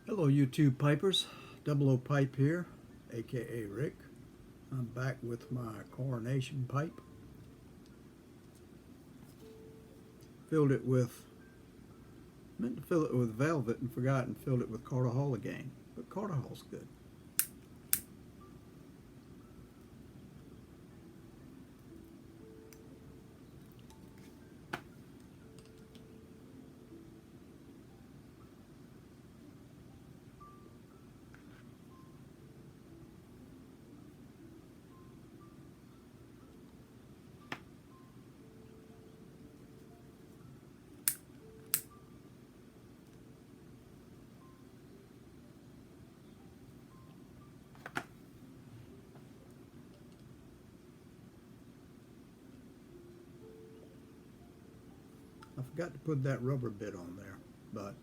Hello YouTube Pipers, Double O Pipe here, aka Rick. I'm back with my coronation pipe. Meant to fill it with velvet and forgot and filled it with Carter Hall again, but Carter Hall's good. I forgot to put that rubber bit on there, but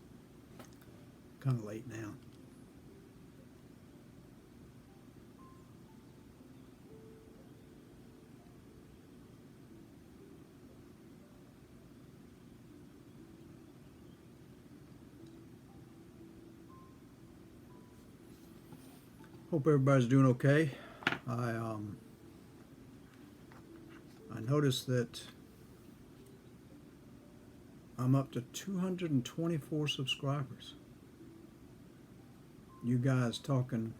kind of late now. Hope everybody's doing okay. I noticed that I'm up to 224 subscribers. You guys talking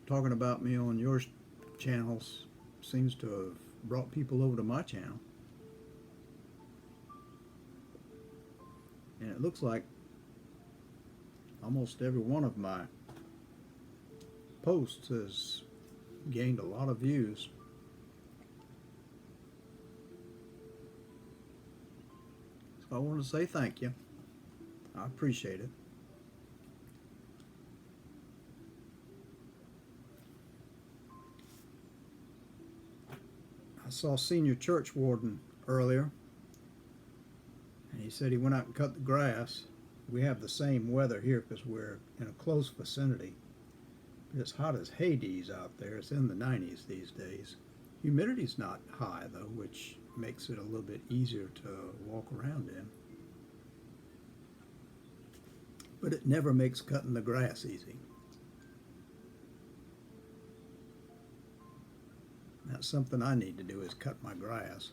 about me on your channels seems to have brought people over to my channel. And it looks like almost every one of my posts has gained a lot of views. So I want to say thank you. I appreciate it. I saw Senior Church Warden earlier, and he said he went out and cut the grass. We have the same weather here because we're in a close vicinity. It's hot as Hades out there. It's in the 90s these days. Humidity's not high though, which makes it a little bit easier to walk around in. But it never makes cutting the grass easy. That's something I need to do, is cut my grass.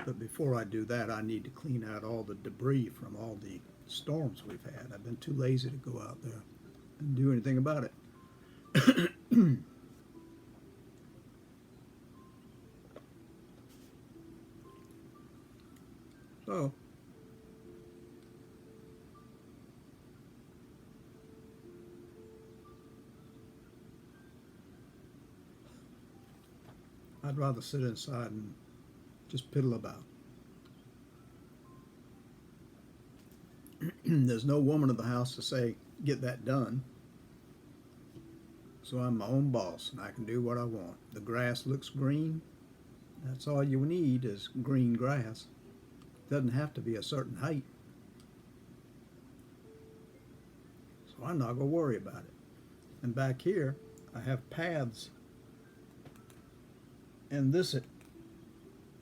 But before I do that, I need to clean out all the debris from all the storms we've had. I've been too lazy to go out there and do anything about it. So, I'd rather sit inside and just piddle about. There's no woman in the house to say, get that done. So I'm my own boss and I can do what I want. The grass looks green. That's all you need is green grass. It doesn't have to be a certain height. So I'm not going to worry about it. And back here, I have paths in this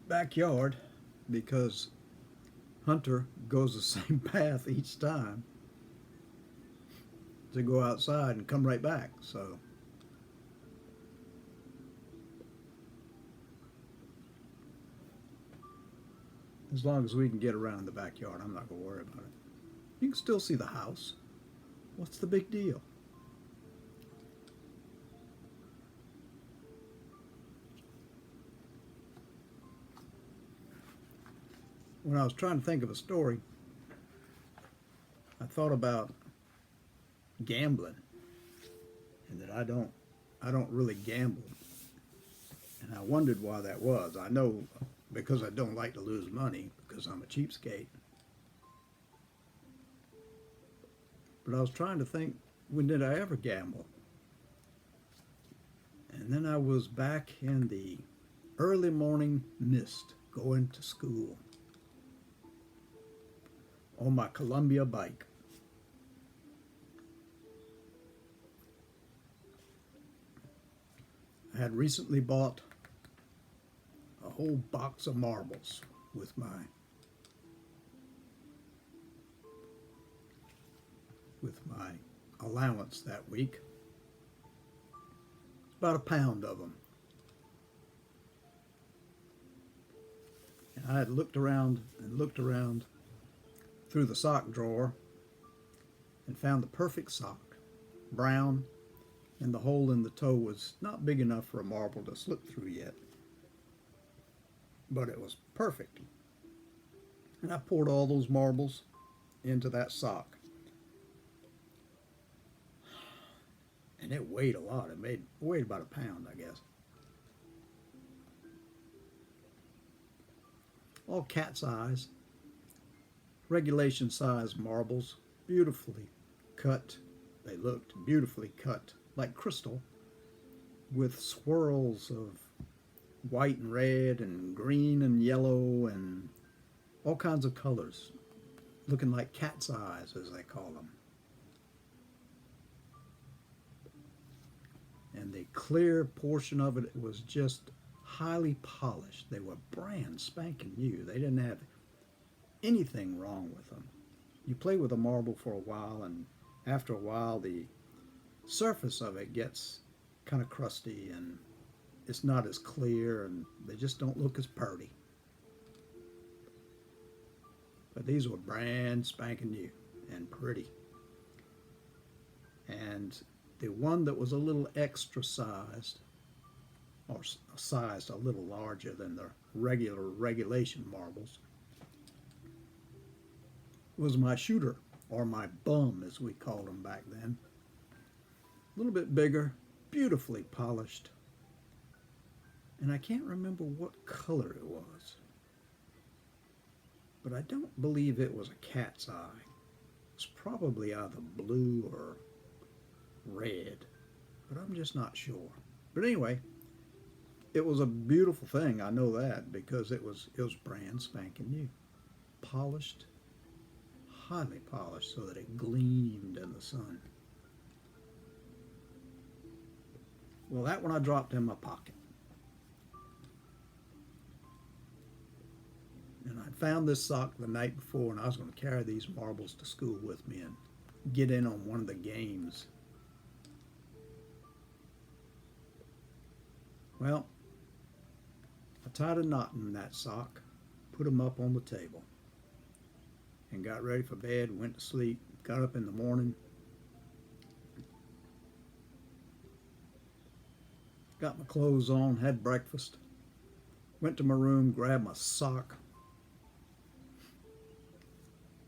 backyard because Hunter goes the same path each time to go outside and come right back. So as long as we can get around the backyard, I'm not going to worry about it. You can still see the house. What's the big deal? When I was trying to think of a story, I thought about gambling and that I don't really gamble. And I wondered why that was. I know because I don't like to lose money because I'm a cheapskate. But I was trying to think, when did I ever gamble? And then I was back in the early morning mist going to school on my Columbia bike. I had recently bought a whole box of marbles with my with my allowance that week. About a pound of them. And I had looked around and looked around through the sock drawer and found the perfect sock, brown, and the hole in the toe was not big enough for a marble to slip through yet, but it was perfect. And I poured all those marbles into that sock. And it weighed a lot. It weighed about a pound, I guess. All cat's eyes, regulation size marbles, beautifully cut. They looked beautifully cut, like crystal, with swirls of white and red and green and yellow and all kinds of colors, looking like cat's eyes, as they call them. And the clear portion of it was just highly polished. They were brand spanking new. They didn't have anything wrong with them. You play with a marble for a while, and after a while the surface of it gets kind of crusty and it's not as clear, and they just don't look as pretty. But these were brand spanking new and pretty. And the one that was a little extra sized, or sized a little larger than the regulation marbles, was my shooter, or my bum as we called them back then. A little bit bigger, beautifully polished, and I can't remember what color it was, but I don't believe it was a cat's eye. It's probably either blue or red, but I'm just not sure. But anyway, it was a beautiful thing. I know that because it was brand spanking new, polished, highly polished, so that it gleamed in the sun. Well, that one I dropped in my pocket. And I found this sock the night before, and I was going to carry these marbles to school with me and get in on one of the games. Well, I tied a knot in that sock, put them up on the table, and got ready for bed, went to sleep, got up in the morning, got my clothes on, had breakfast, went to my room, grabbed my sock,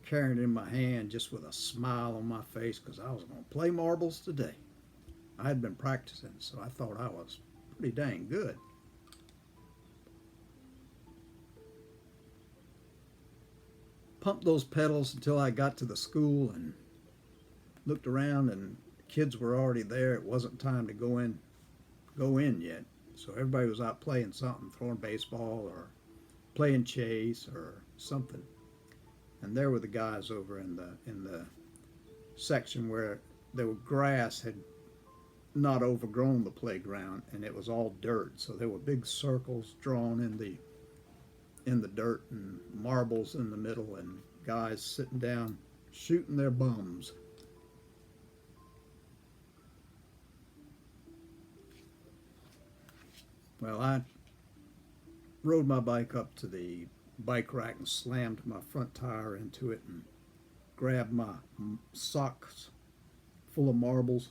carrying it in my hand just with a smile on my face because I was going to play marbles today. I had been practicing, so I thought I was pretty dang good. Pumped those pedals until I got to the school and looked around, and the kids were already there. It wasn't time to go in yet. So everybody was out playing something, throwing baseball or playing chase or something. And there were the guys over in the section where the grass had not overgrown the playground, and it was all dirt. So there were big circles drawn in the dirt and marbles in the middle, and guys sitting down shooting their bums. Well, I rode my bike up to the bike rack and slammed my front tire into it and grabbed my socks full of marbles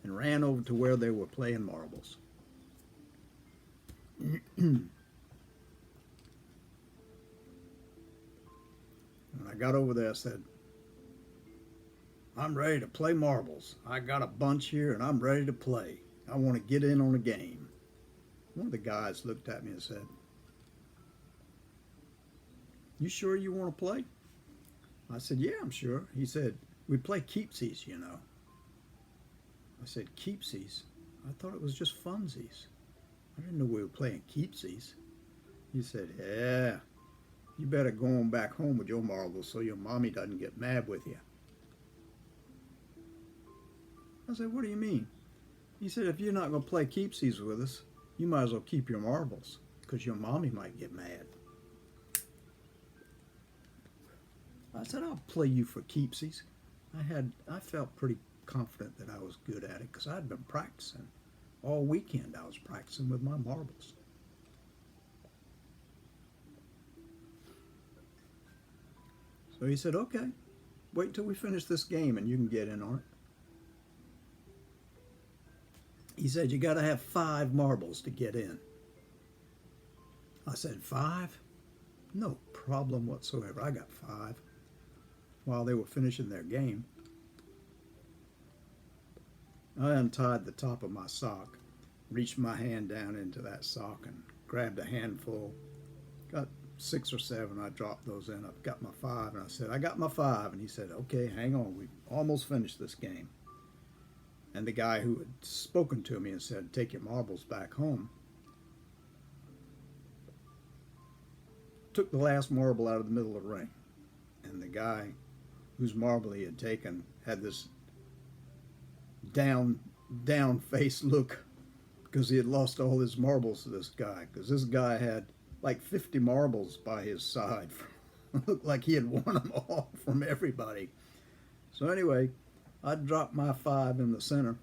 and ran over to where they were playing marbles. When I got over there, I said, "I'm ready to play marbles. I got a bunch here and I'm ready to play. I want to get in on a game." One of the guys looked at me and said, "You sure you want to play?" I said, "Yeah, I'm sure." He said, "We play keepsies, you know." I said, "Keepsies? I thought it was just funsies. I didn't know we were playing keepsies." He said, "Yeah, you better go on back home with your marbles so your mommy doesn't get mad with you." I said, "What do you mean?" He said, "If you're not going to play keepsies with us, you might as well keep your marbles because your mommy might get mad." I said, I'll play you for keepsies. I felt pretty confident that I was good at it because I'd been practicing. All weekend I was practicing with my marbles. So he said, okay, wait until we finish this game and you can get in on it. He said, you got to have 5 marbles to get in. I said, 5? No problem whatsoever. I got 5 while they were finishing their game. I untied the top of my sock, reached my hand down into that sock and grabbed a handful. Got 6 or 7. I dropped those in. I've got my 5. And I said, I got my 5. And he said, okay, hang on. We've almost finished this game. And the guy who had spoken to me and said, take your marbles back home, took the last marble out of the middle of the ring. And the guy whose marble he had taken had this down face look because he had lost all his marbles to this guy. Because this guy had like 50 marbles by his side. Looked like he had won them all from everybody. So anyway, I dropped my 5 in the center.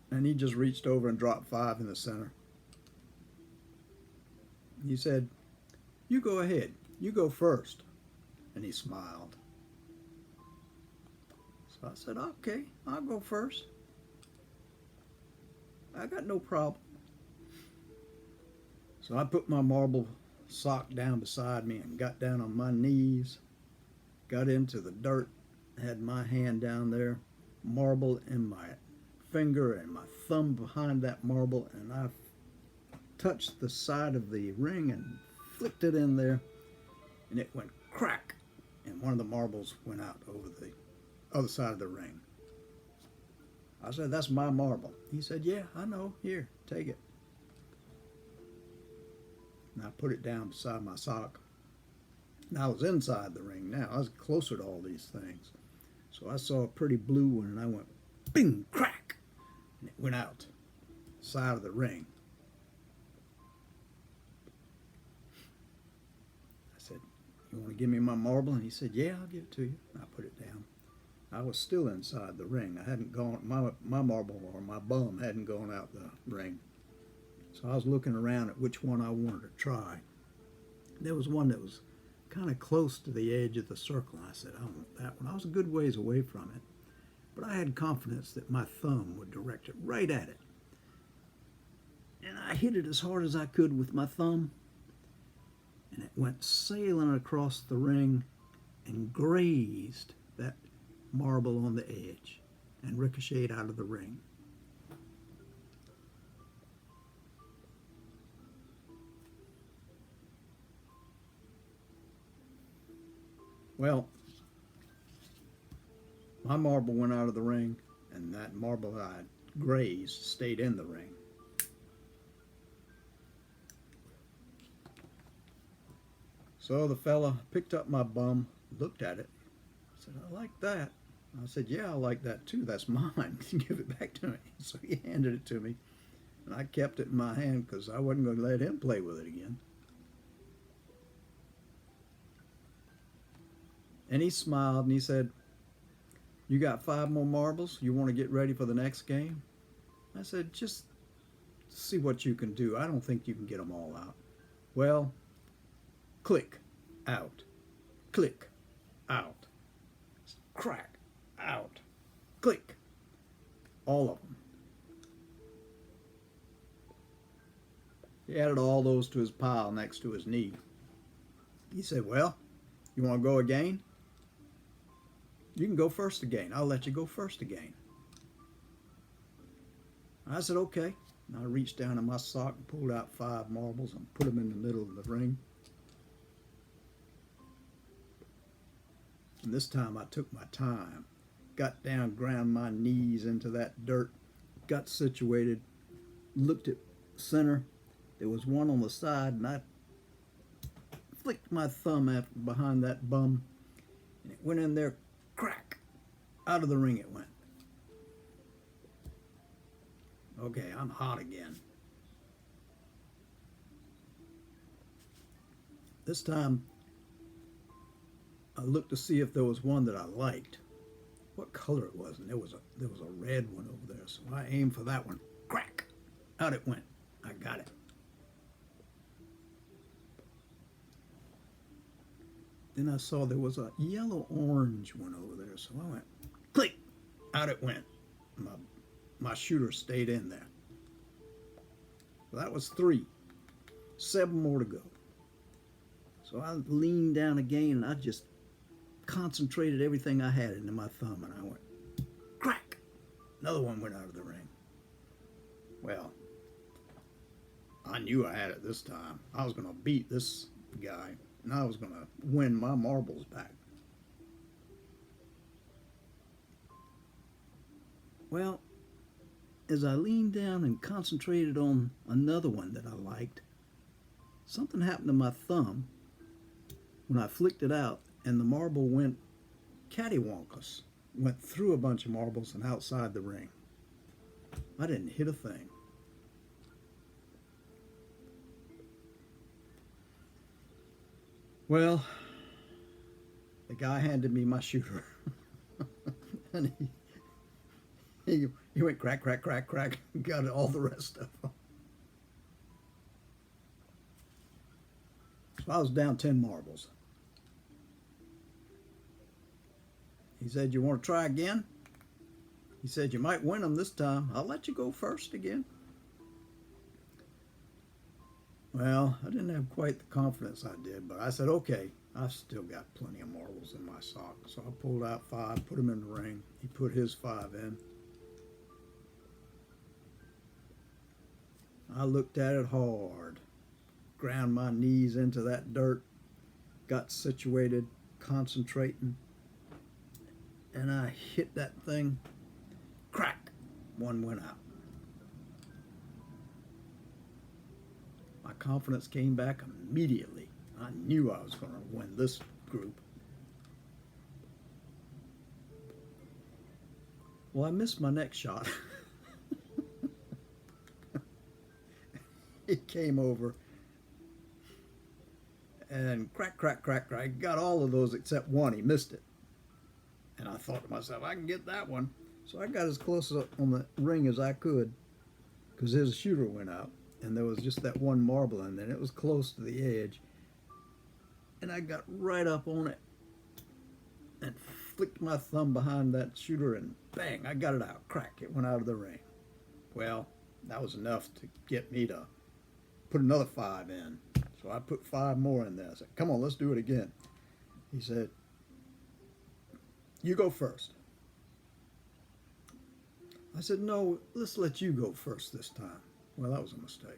And he just reached over and dropped 5 in the center. He said, you go ahead. You go first. And he smiled. So I said, okay, I'll go first. I got no problem. So I put my marble sock down beside me and got down on my knees, got into the dirt, had my hand down there, marble in my finger and my thumb behind that marble, and I touched the side of the ring and flicked it in there, and it went crack, and one of the marbles went out over the other side of the ring. I said, that's my marble. He said, yeah, I know. Here, take it. And I put it down beside my sock. And I was inside the ring now. I was closer to all these things. So I saw a pretty blue one, and I went, bing, crack, and it went out the side of the ring. I said, you want to give me my marble? And he said, yeah, I'll give it to you. And I put it down. I was still inside the ring. I hadn't gone, my marble or my bum hadn't gone out the ring. So I was looking around at which one I wanted to try. There was one that was kind of close to the edge of the circle. I said, I want that one. I was a good ways away from it, but I had confidence that my thumb would direct it right at it. And I hit it as hard as I could with my thumb, and it went sailing across the ring and grazed that marble on the edge and ricocheted out of the ring. Well, my marble went out of the ring, and that marble I grazed stayed in the ring. So the fella picked up my bum, looked at it, said, I like that. I said, yeah, I like that too. That's mine. Give it back to me. So he handed it to me, and I kept it in my hand because I wasn't going to let him play with it again. And he smiled and he said, you got 5 more marbles? You want to get ready for the next game? I said, just see what you can do. I don't think you can get them all out. Well, click, out, click, out, crack, out, click, all of them. He added all those to his pile next to his knee. He said, well, you want to go again? You can go first again. I'll let you go first again. I said, okay. And I reached down in my sock and pulled out 5 marbles and put them in the middle of the ring. And this time I took my time, got down, ground my knees into that dirt, got situated, looked at center. There was one on the side, and I flicked my thumb behind that bum, and it went in there, crack, out of the ring it went. Okay, I'm hot again. This time, I looked to see if there was one that I liked, what color it was, and there was a red one over there. So I aimed for that one. Crack! Out it went. I got it. Then I saw there was a yellow-orange one over there, so I went click. Out it went. My shooter stayed in there. So that was 3. 7 more to go. So I leaned down again and I just concentrated everything I had into my thumb, and I went crack. Another one went out of the ring. Well, I knew I had it this time. I was going to beat this guy, and I was going to win my marbles back. Well, as I leaned down and concentrated on another one that I liked, something happened to my thumb when I flicked it out, and the marble went cattywampus, went through a bunch of marbles and outside the ring. I didn't hit a thing. Well, the guy handed me my shooter, and he went crack, crack, crack, crack, and got all the rest of them. So I was down 10 marbles. He said, "You want to try again?" He said, "You might win them this time. I'll let you go first again." Well, I didn't have quite the confidence I did, but I said, okay, I've still got plenty of marbles in my sock. So I pulled out 5, put them in the ring. He put his 5 in. I looked at it hard, ground my knees into that dirt, got situated, concentrating, and I hit that thing, crack, one went out. My confidence came back immediately. I knew I was going to win this group. Well, I missed my next shot. He came over and crack, crack, crack, crack. Got all of those except one. He missed it. And I thought to myself, I can get that one. So I got as close on the ring as I could, because his shooter went out. And there was just that one marble in there, and it was close to the edge. And I got right up on it and flicked my thumb behind that shooter, and bang, I got it out. Crack, it went out of the ring. Well, that was enough to get me to put another 5 in. So I put 5 more in there. I said, come on, let's do it again. He said, you go first. I said, no, let's let you go first this time. Well, that was a mistake.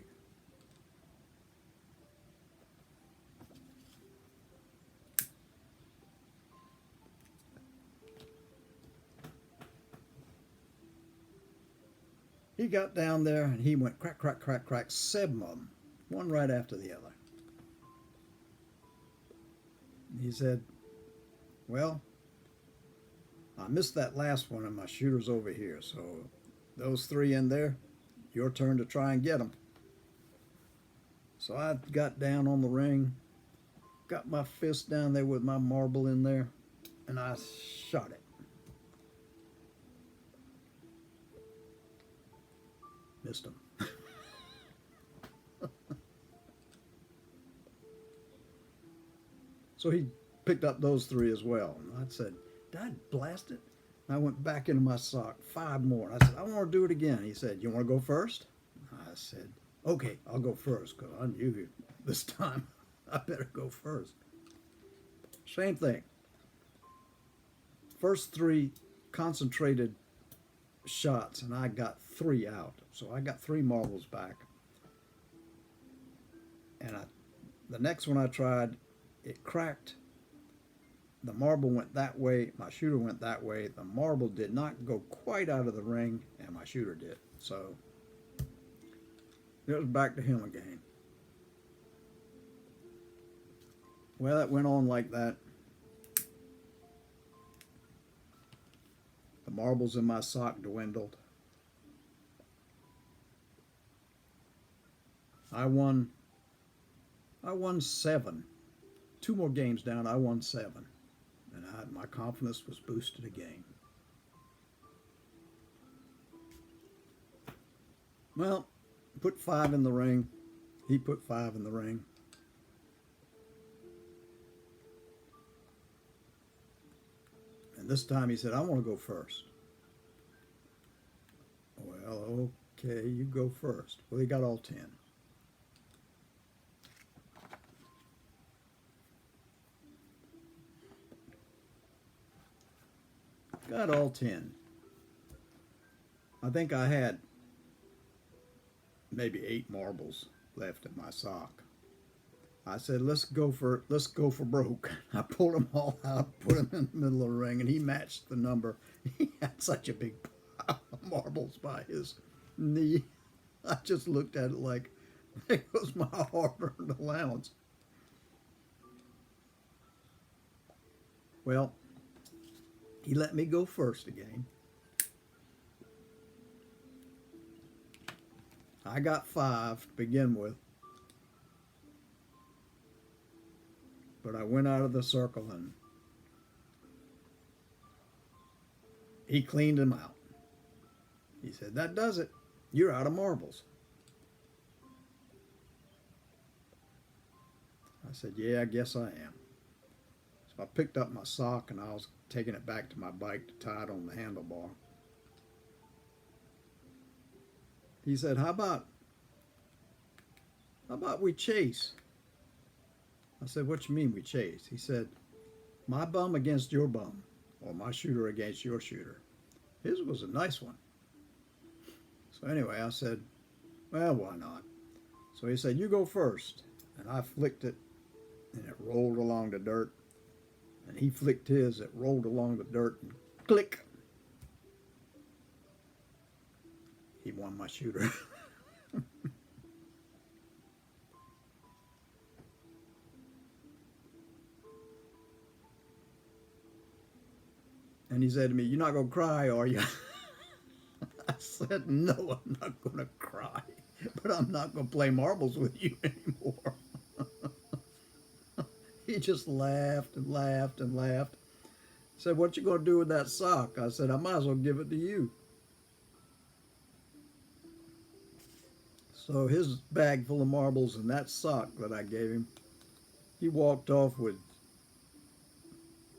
He got down there and he went crack, crack, crack, crack, 7 of them, one right after the other. He said, well, I missed that last one and my shooter's over here, so those 3 in there, your turn to try and get them. So I got down on the ring, got my fist down there with my marble in there, and I shot it. Missed him. So he picked up those 3 as well. And I said, did I blast it? I went back into my sock, 5 more. I said, I want to do it again. He said, you want to go first? I said, okay, I'll go first, because I knew this time I better go first. Same thing. First 3 concentrated shots, and I got 3 out. So I got 3 marbles back. And the next one I tried, it cracked. The marble went that way, my shooter went that way. The marble did not go quite out of the ring, and my shooter did. So it was back to him again. Well, it went on like that. The marbles in my sock dwindled. I won 7. 2 more games down, I won 7. My confidence was boosted again. Well, put 5 in the ring. He put 5 in the ring. And this time he said, I want to go first. Well, okay, you go first. Well, he got all 10. Got all 10. I think I had maybe 8 marbles left in my sock. I said, let's go for broke. I pulled them all out, put them in the middle of the ring, and he matched the number. He had such a big pile of marbles by his knee. I just looked at it like, there goes my hard-earned allowance. Well, he let me go first again. I got 5 to begin with. But I went out of the circle and he cleaned them out. He said, that does it. You're out of marbles. I said, yeah, I guess I am. So I picked up my sock and I was taking it back to my bike to tie it on the handlebar. He said, how about we chase? I said, what you mean we chase? He said, my bum against your bum, or my shooter against your shooter. His was a nice one. So anyway, I said, well, why not? So he said, you go first. And I flicked it, and it rolled along the dirt. And he flicked his, it rolled along the dirt, and click. He won my shooter. And he said to me, you're not going to cry, are you? I said, no, I'm not going to cry. But I'm not going to play marbles with you anymore. He just laughed and laughed and laughed. Said, what you going to do with that sock? I said, I might as well give it to you. So his bag full of marbles and that sock that I gave him, he walked off with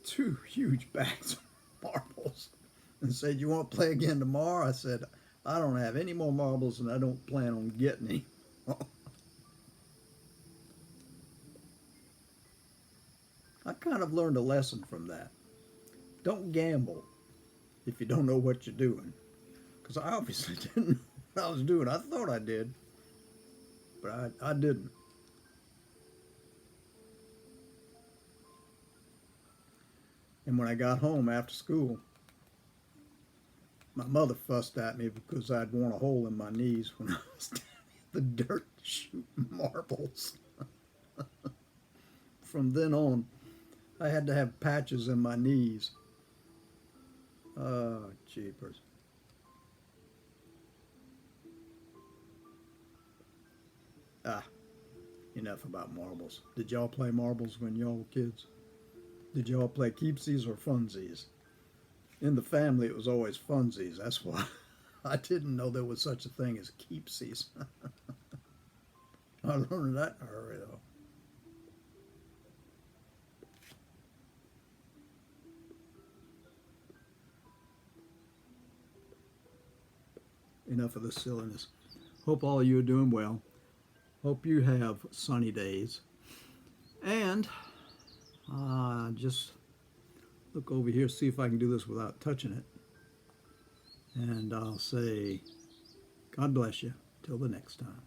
2 huge bags of marbles and said, you want to play again tomorrow? I said, I don't have any more marbles and I don't plan on getting any. I kind of learned a lesson from that. Don't gamble if you don't know what you're doing. Because I obviously didn't know what I was doing. I thought I did, but I didn't. And when I got home after school, my mother fussed at me because I'd worn a hole in my knees when I was standing in the dirt shooting marbles. From then on, I had to have patches in my knees. Oh, jeepers. Enough about marbles. Did y'all play marbles when y'all were kids? Did y'all play keepsies or funsies? In the family, it was always funsies. That's why I didn't know there was such a thing as keepsies. I learned that in a hurry, though. Enough of this silliness. Hope all of you are doing well. Hope you have sunny days. And just look over here, see if I can do this without touching it. And I'll say, God bless you. Till the next time.